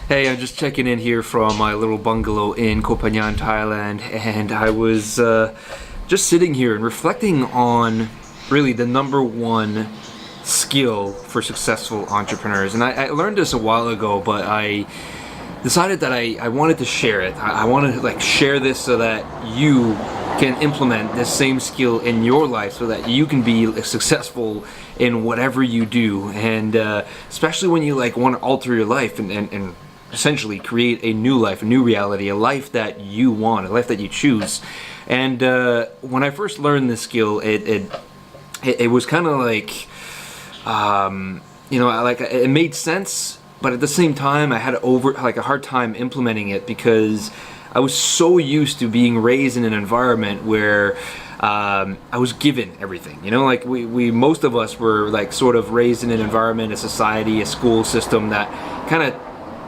Hey, I'm just checking in here from my little bungalow in Koh Phangan, Thailand, and I was just sitting here and reflecting on really the number one skill for successful entrepreneurs. And I learned this a while ago, but I decided that I wanted to share it. I wanted to share this so that you can implement this same skill in your life so that you can be successful in whatever you do, and especially when you want to alter your life and essentially create a new life, a new reality, a life that you want, a life that you choose. And when I first learned this skill, it was kind of it made sense, but at the same time I had a hard time implementing it because I was so used to being raised in an environment where I was given everything. We most of us were sort of raised in an environment, a society, a school system that kind of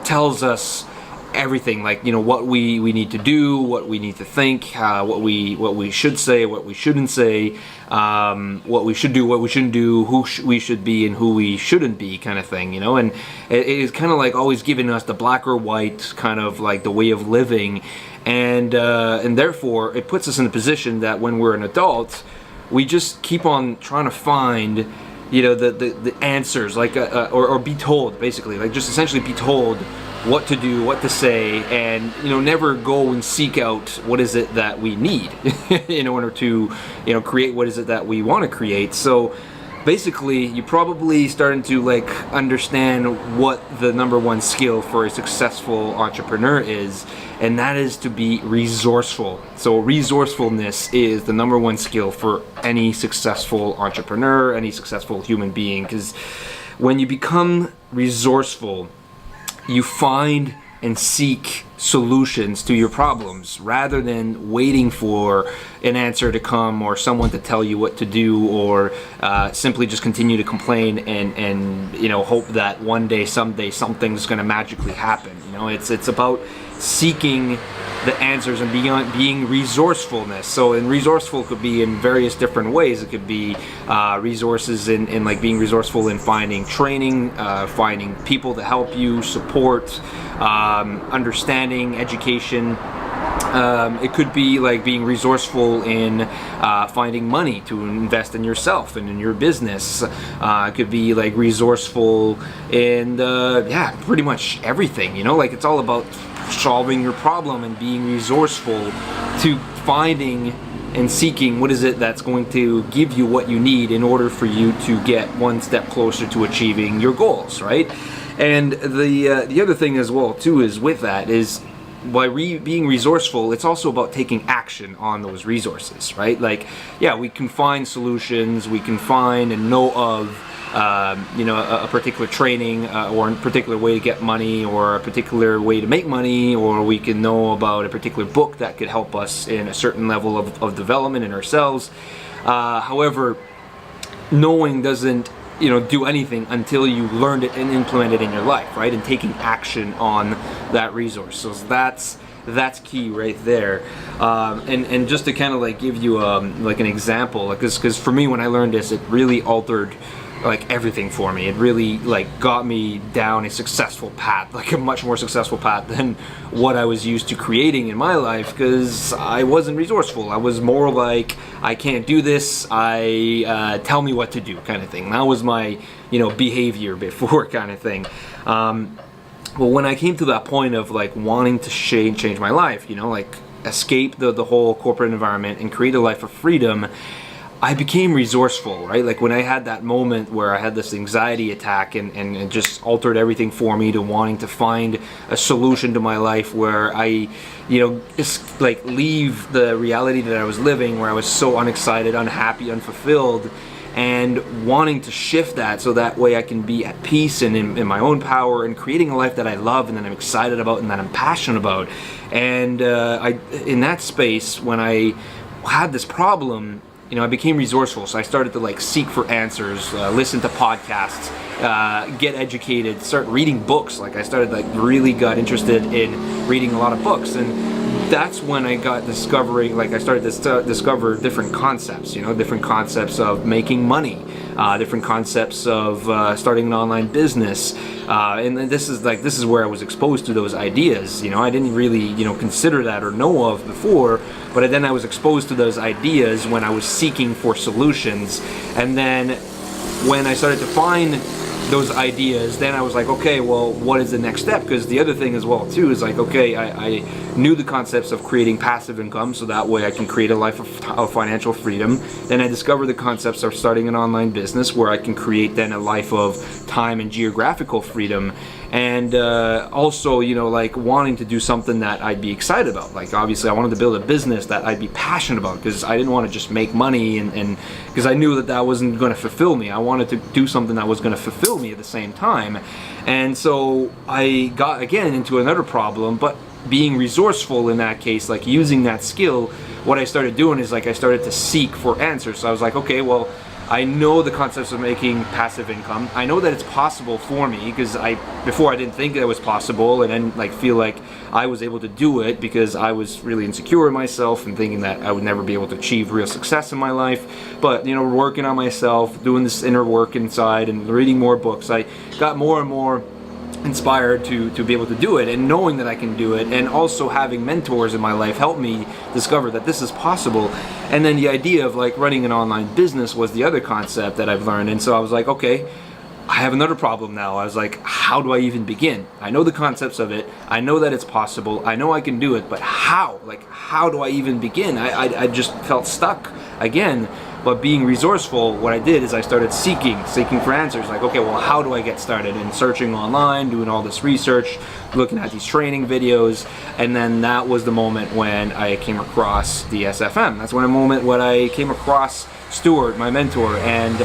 tells us everything, what we need to do, what we need to think, what we should say, what we shouldn't say, what we should do, what we shouldn't do, who we should be and who we shouldn't be, kind of thing. And it is kind of always giving us the black or white kind of the way of living, and therefore it puts us in a position that when we're an adult, we just keep on trying to find the answers, or be told, basically, just essentially be told what to do, what to say, and never go and seek out what is it that we need in order to create what is it that we want to create. So basically, you're probably starting to understand what the number one skill for a successful entrepreneur is, and that is to be resourceful. So resourcefulness is the number one skill for any successful entrepreneur, any successful human being, because when you become resourceful, you find and seek solutions to your problems rather than waiting for an answer to come or someone to tell you what to do, or simply just continue to complain and hope that one day, someday, something's going to magically happen. It's about seeking the answers and being resourcefulness. So, and resourceful could be in various different ways. It could be resources in being resourceful in finding training, finding people to help you, support, understanding, education. It could be being resourceful in finding money to invest in yourself and in your business. It could be resourceful in pretty much everything. It's all about solving your problem and being resourceful to finding and seeking what is it that's going to give you what you need in order for you to get one step closer to achieving your goals, right? And the other thing as well too is with that is by being resourceful, it's also about taking action on those resources, right? We can find solutions, we can find and know of a particular training or a particular way to get money, or a particular way to make money, or we can know about a particular book that could help us in a certain level of development in ourselves. However, knowing doesn't do anything until you learned it and implemented it in your life, right? And taking action on that resource. So that's key right there. And just to kind of give you an example, because for me, when I learned this, it really altered everything for me. It really got me down a successful path, a much more successful path than what I was used to creating in my life, because I wasn't resourceful. I was more I can't do this, tell me what to do, kind of thing. That was my behavior before, kind of thing. Well, when I came to that point of wanting to change my life, escape the whole corporate environment and create a life of freedom, I became resourceful, right? When I had that moment where I had this anxiety attack and it just altered everything for me, to wanting to find a solution to my life where I, just leave the reality that I was living, where I was so unexcited, unhappy, unfulfilled, and wanting to shift that so that way I can be at peace and in my own power and creating a life that I love and that I'm excited about and that I'm passionate about. And in that space, when I had this problem, I became resourceful. So I started to seek for answers, listen to podcasts, get educated, start reading books. I started really got interested in reading a lot of books, and that's when I got discovering, I started to discover different concepts, different concepts of making money, different concepts of starting an online business, and this is where I was exposed to those ideas. I didn't really consider that or know of before, but then I was exposed to those ideas when I was seeking for solutions. And then when I started to find those ideas, then I was like, okay, well, what is the next step? Because the other thing as well too is like, okay, I knew the concepts of creating passive income, so that way I can create a life of financial freedom. Then I discovered the concepts of starting an online business where I can create then a life of time and geographical freedom. And also, like wanting to do something that I'd be excited about. Like obviously I wanted to build a business that I'd be passionate about, because I didn't want to just make money and because I knew that wasn't going to fulfill me. I wanted to do something that was going to fulfill me at the same time. And so I got again into another problem, but being resourceful in that case, like using that skill, what I started doing is like I started to seek for answers. So I was like, okay, well, I know the concepts of making passive income. I know that it's possible for me, because before I didn't think that it was possible, and then like feel like I was able to do it because I was really insecure in myself and thinking that I would never be able to achieve real success in my life. But working on myself, doing this inner work inside and reading more books, I got more and more inspired to be able to do it, and knowing that I can do it, and also having mentors in my life help me discover that this is possible. And then the idea of like running an online business was the other concept that I've learned. And so I was like, okay, I have another problem now. I was like, how do I even begin? I know the concepts of it, I know that it's possible, I know I can do it, but how? Like, how do I even begin? I just felt stuck again. But being resourceful, what I did is I started seeking for answers. Like, okay, well, how do I get started? And searching online, doing all this research, looking at these training videos, and then that was the moment when I came across the SFM. That's when I came across Stuart, my mentor, and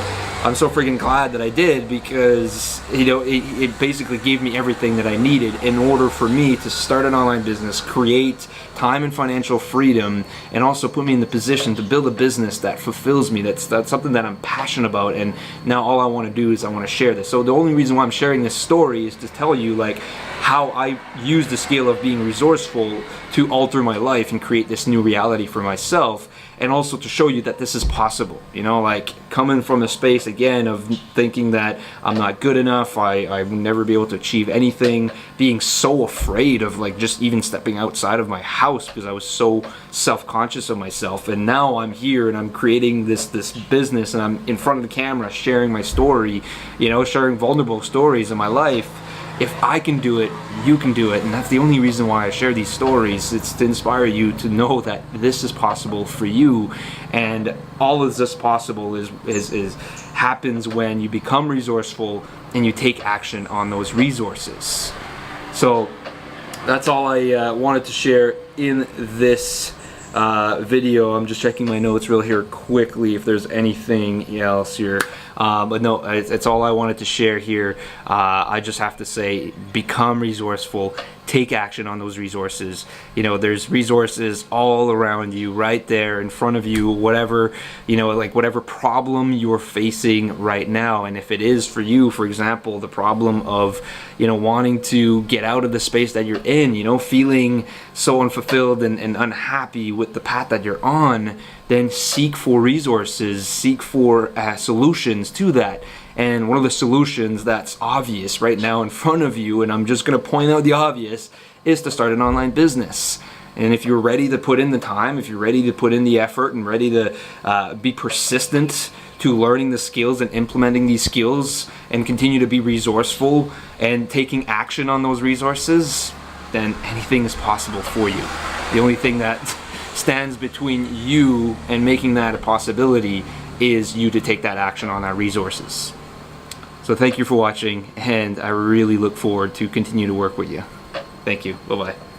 I'm so freaking glad that I did, because it basically gave me everything that I needed in order for me to start an online business, create time and financial freedom, and also put me in the position to build a business that fulfills me. That's something that I'm passionate about, and now all I want to do is I want to share this. So the only reason why I'm sharing this story is to tell you like how I use the skill of being resourceful to alter my life and create this new reality for myself, and also to show you that this is possible. Like coming from a space again of thinking that I'm not good enough, I will never be able to achieve anything, being so afraid of like just even stepping outside of my house because I was so self-conscious of myself. And now I'm here and I'm creating this business, and I'm in front of the camera sharing my story, sharing vulnerable stories in my life. If I can do it, you can do it. And that's the only reason why I share these stories. It's to inspire you to know that this is possible for you. And all of this possible is happens when you become resourceful and you take action on those resources. So that's all I wanted to share in this video. I'm just checking my notes real here quickly if there's anything else here. But no, it's all I wanted to share here. I just have to say, become resourceful, take action on those resources. There's resources all around you, right there in front of you, whatever, like whatever problem you're facing right now. And if it is for you, for example, the problem of, wanting to get out of the space that you're in, feeling so unfulfilled and unhappy with the path that you're on, then seek for resources, seek for solutions to that. And one of the solutions that's obvious right now in front of you, and I'm just going to point out the obvious, is to start an online business. And if you're ready to put in the time, if you're ready to put in the effort and ready to be persistent to learning the skills and implementing these skills and continue to be resourceful and taking action on those resources, then anything is possible for you. The only thing that stands between you and making that a possibility is you to take that action on that resources. So thank you for watching, and I really look forward to continue to work with you. Thank you. Bye-bye.